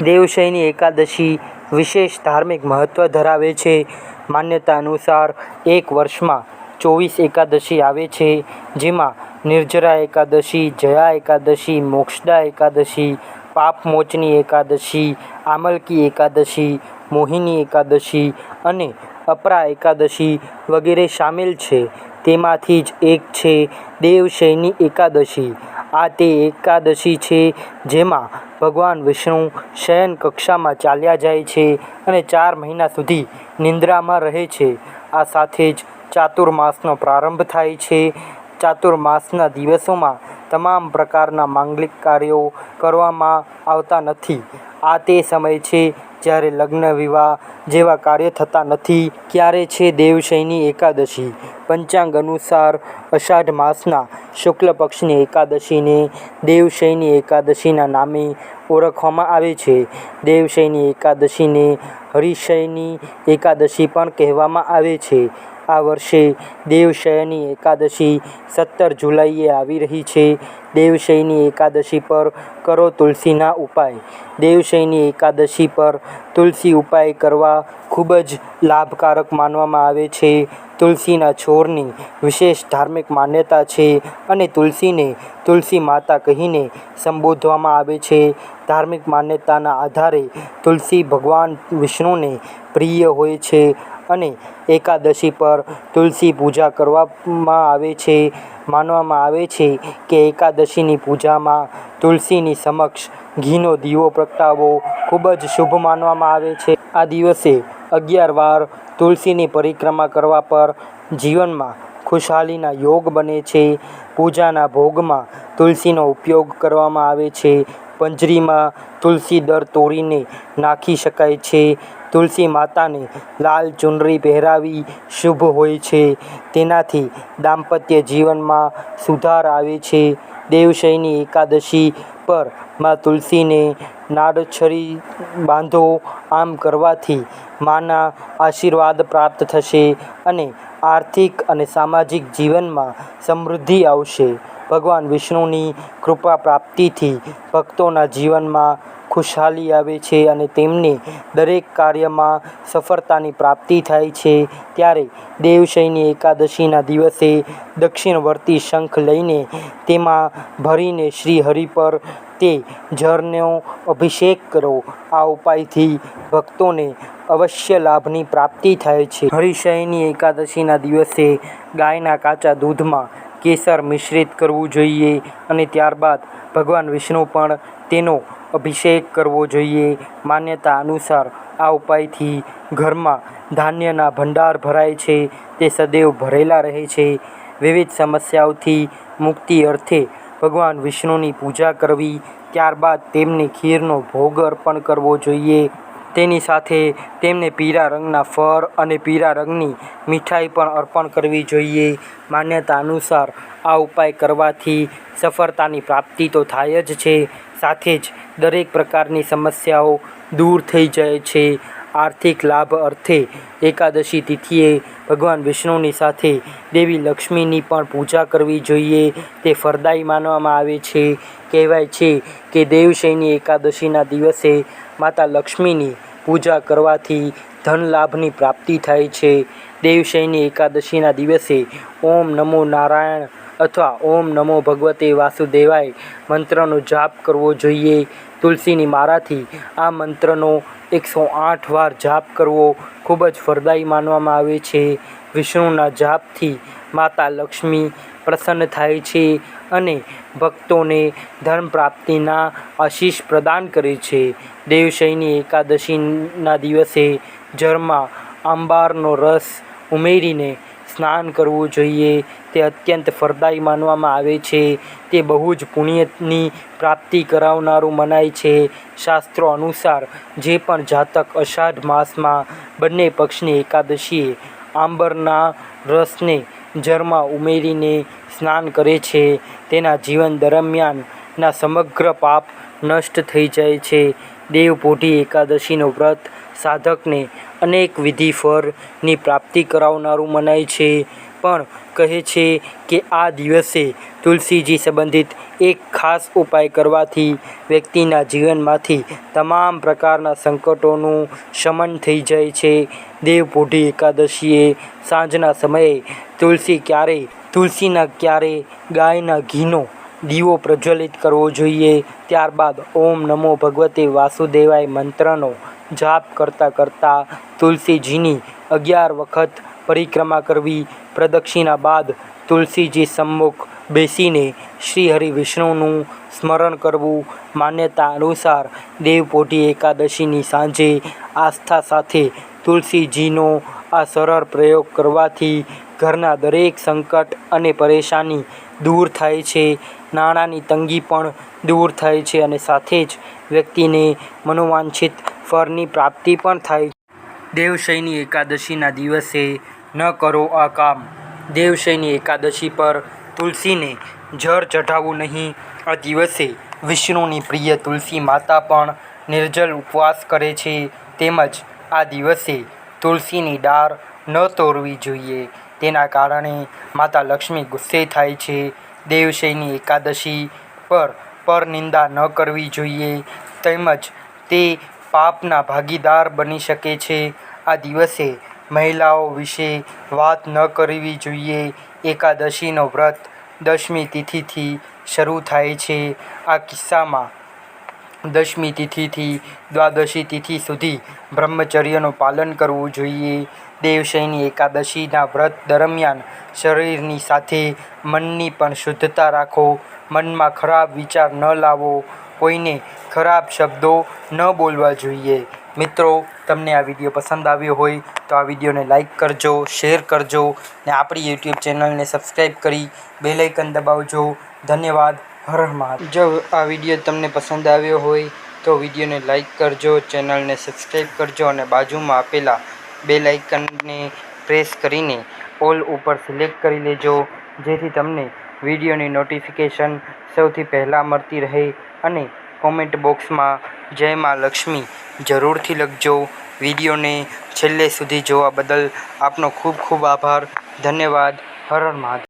દેવશયની એકાદશી વિશેષ ધાર્મિક મહત્વ ધરાવે છે. માન્યતા અનુસાર એક વર્ષમાં 24 એકાદશી આવે છે, જેમાં નિર્જરા એકાદશી, જયા એકાદશી, મોક્ષદા એકાદશી, પાપમોચની એકાદશી, આમલકી એકાદશી, મોહિની એકાદશી અને અપરા એકાદશી વગેરે સામેલ છે. તેમાંથી જ એક છે દેવશયની એકાદશી. આ તે એકાદશી છે જેમાં ભગવાન વિષ્ણુ શયન કક્ષામાં ચાલ્યા જાય છે અને 4 મહિના સુધી નિંદ્રામાં રહે છે. આ સાથે જ ચાતુર્માસનો પ્રારંભ થાય છે. ચાતુર્માસના દિવસોમાં તમામ પ્રકારના માંગલિક કાર્યો કરવામાં આવતા નથી. આ તે સમય છે જ્યારે લગ્ન, વિવાહ જેવા કાર્ય થતા નથી. ક્યારે છે દેવશયની એકાદશી? પંચાંગ અનુસાર અષાઢ માસના શુક્લ પક્ષની એકાદશીને દેવશયની એકાદશીના નામે ઓળખવામાં આવે છે. દેવશયની એકાદશીને હરિશયની એકાદશી પણ કહેવામાં આવે છે. આ વર્ષે દેવશયની એકાદશી 17 જુલાઈએ આવી રહી છે. દેવશયની એકાદશી પર કરો તુલસીના ઉપાય. દેવશયની એકાદશી પર તુલસી ઉપાય કરવા ખૂબ જ લાભકારક માનવામાં આવે છે. તુલસીના છોડની વિશેષ ધાર્મિક માન્યતા છે અને તુલસીને તુલસી માતા કહીને સંબોધવામાં આવે છે. ધાર્મિક માન્યતાના આધારે તુલસી ભગવાન વિષ્ણુને પ્રિય હોય છે અને એકાદશી પર તુલસી પૂજા કરવામાં આવે છે. માનવામાં આવે છે કે એકાદશીની પૂજામાં તુલસીની સમક્ષ ઘીનો દીવો પ્રગટાવવો ખૂબ જ શુભ માનવામાં આવે છે. આ દિવસે 11 વાર તુલસીની પરિક્રમા કરવા પર જીવનમાં ખુશહાલીના યોગ બને છે. પૂજાના ભોગમાં તુલસીનો ઉપયોગ કરવામાં આવે છે. પંજરીમાં તુલસી દળ તોડીને નાખી શકાય છે. તુલસી માતાને લાલ ચુનરી પહેરાવી શુભ હોય છે. તેનાથી દાંપત્ય જીવનમાં સુધાર આવે છે. દેવશયની એકાદશી પર માં તુલસીને નાળછરી બાંધો. આમ કરવાથી માના આશીર્વાદ પ્રાપ્ત થશે અને આર્થિક અને સામાજિક જીવનમાં સમૃદ્ધિ આવશે. ભગવાન વિષ્ણુની કૃપા પ્રાપ્તિથી ભક્તોના જીવનમાં ખુશહાલી આવે છે અને તેમને દરેક કાર્યમાં સફળતાની પ્રાપ્તિ થાય છે. ત્યારે દેવશયની એકાદશીના દિવસે દક્ષિણવર્તી શંખ લઈને તેમાં ભરીને શ્રી હરિ પર તે જળનો અભિષેક કરો. આ ઉપાયથી ભક્તોને અવશ્ય લાભની પ્રાપ્તિ થાય છે. હરિશયની એકાદશીના દિવસે ગાયના કાચા દૂધમાં કેસર મિશ્રિત કરવું જોઈએ અને ત્યારબાદ ભગવાન વિષ્ણુ પણ તેનો અભિષેક કરવો જોઈએ. માન્યતા અનુસાર આ ઉપાયથી ઘરમાં ધાન્યના ભંડાર ભરાય છે, તે સદૈવ ભરેલા રહે છે. વિવિધ સમસ્યાઓથી મુક્તિ અર્થે ભગવાન વિષ્ણુની પૂજા કરવી, ત્યારબાદ તેમને ખીરનો ભોગ અર્પણ કરવો જોઈએ. તેની સાથે તેમને પીળા રંગના ફળ અને પીળા રંગની મીઠાઈ પણ અર્પણ કરવી જોઈએ. માન્યતા અનુસાર આ ઉપાય કરવાથી સફળતાની પ્રાપ્તિ તો થાય જ છે, સાથે જ દરેક પ્રકારની સમસ્યાઓ દૂર થઈ જાય છે. આર્થિક લાભ અર્થે એકાદશી તિથિએ ભગવાન વિષ્ણુની સાથે દેવી લક્ષ્મીની પણ પૂજા કરવી જોઈએ. તે ફળદાયી માનવામાં આવે છે. કહેવાય છે કે દેવશયની એકાદશીના દિવસે માતા લક્ષ્મીની પૂજા કરવાથી ધન લાભની પ્રાપ્તિ થાય છે. દેવશયની એકાદશીના દિવસે ઓમ નમો નારાયણ અથવા ઓમ નમો ભગવતે વાસુદેવાય મંત્રનો જાપ કરવો જોઈએ. તુલસીની માળાથી આ મંત્રનો 108 વાર જાપ કરવો ખૂબ જ ફળદાયી માનવામાં આવે છે. વિષ્ણુના જાપથી માતા લક્ષ્મી પ્રસન્ન થાય છે અને ભક્તોને ધન પ્રાપ્તિના આશીષ પ્રદાન કરે છે. દેવશયની એકાદશીના દિવસે જળમાં આંબારનો રસ ઉમેરીને સ્નાન કરવું જોઈએ. તે અત્યંત ફળદાયી માનવામાં આવે છે. તે બહુ જ પુણ્યની પ્રાપ્તિ કરાવનારું મનાય છે. શાસ્ત્રો અનુસાર જે પણ જાતક અષાઢ માસમાં બંને પક્ષની એકાદશીએ આંબરના રસને જળમાં ઉમેરીને સ્નાન કરે છે, તેના જીવન દરમિયાનના સમગ્ર પાપ નષ્ટ થઈ જાય છે. દેવપોઢી એકાદશીનો વ્રત સાધકને અનેક વિધિ ફળની પ્રાપ્તિ કરાવનારું મનાય છે. પણ કહે છે કે આ દિવસે તુલસીજી સંબંધિત એક ખાસ ઉપાય કરવાથી વ્યક્તિના જીવનમાંથી તમામ પ્રકારના સંકટોનું શમન થઈ જાય છે. દેવપોઢી એકાદશીએ સાંજના સમયે તુલસીના ક્યારે ગાયના ઘીનો દીવો પ્રજ્વલિત કરવો જોઈએ. ત્યારબાદ ઓમ નમો ભગવતે વાસુદેવાય મંત્રનો જાપ કરતાં તુલસીજીની 11 વખત પરિક્રમા કરવી. પ્રદક્ષિણા બાદ તુલસીજી સમ્મુખ બેસીને શ્રી હરિ વિષ્ણુનું સ્મરણ કરવું. માન્યતા અનુસાર દેવપોઢી એકાદશીની સાંજે આસ્થા સાથે તુલસીજીનો આ સરળ પ્રયોગ કરવાથી ઘરના દરેક સંકટ અને પરેશાની દૂર થાય છે. નાણાંની તંગી પણ દૂર થાય છે અને સાથે જ વ્યક્તિને મનોવાંછિત ફળની પ્રાપ્તિ પણ થાય છે. દેવશયની એકાદશીના દિવસે ન કરો આ કામ. દેવશયની એકાદશી પર તુલસીને જળ ચઢાવવું નહીં. આ દિવસે વિષ્ણુની પ્રિય તુલસી માતા પણ નિર્જલ ઉપવાસ કરે છે. તેમજ આ દિવસે તુલસીની ડાળ ન તોડવી જોઈએ. તેના કારણે માતા લક્ષ્મી ગુસ્સે થાય છે. દેવશયની એકાદશી પર પરનિંદા ન કરવી જોઈએ તેમજ તે પાપના ભાગીદાર બની શકે છે. આ દિવસે મહિલાઓ વિશે વાત ન કરવી જોઈએ. એકાદશીનો વ્રત 10મી તિથિથી શરૂ થાય છે. આ કિસ્સામાં 10મી તિથિથી દ્વાદશી તિથિ સુધી બ્રહ્મચર્યનું પાલન કરવું જોઈએ. દેવશયની એકાદશીના વ્રત દરમિયાન શરીરની સાથે મનની પણ શુદ્ધતા રાખો. મનમાં ખરાબ વિચાર ન લાવો. કોઈને ખરાબ શબ્દો ન બોલવા જોઈએ. મિત્રો, તમને આ વિડીયો પસંદ આવ્યો હોય તો આ વિડીયોને લાઈક કરજો, શેર કરજો ને આપણી યુટ્યુબ ચેનલને સબસ્ક્રાઈબ કરી બેલ આઇકન દબાવજો. ધન્યવાદ. હર હર મહાદેવ. જો આ વિડીયો તમને પસંદ આવ્યો હોય તો વિડીયોને લાઈક કરજો, ચેનલને સબસ્ક્રાઈબ કરજો અને બાજુમાં આપેલા બેલ આઇકનને પ્રેસ કરીને ઓલ ઉપર સિલેક્ટ કરી લેજો, જેથી તમને વિડીયોની નોટિફિકેશન સૌથી પહેલાં મળતી રહે. અને કોમેન્ટ બોક્સમાં જય માં લક્ષ્મી જરૂરથી લખજો. વિડીયોને છેલ્લે સુધી જોવા બદલ આપનો ખૂબ ખૂબ આભાર. ધન્યવાદ. હર હર મહાદેવ.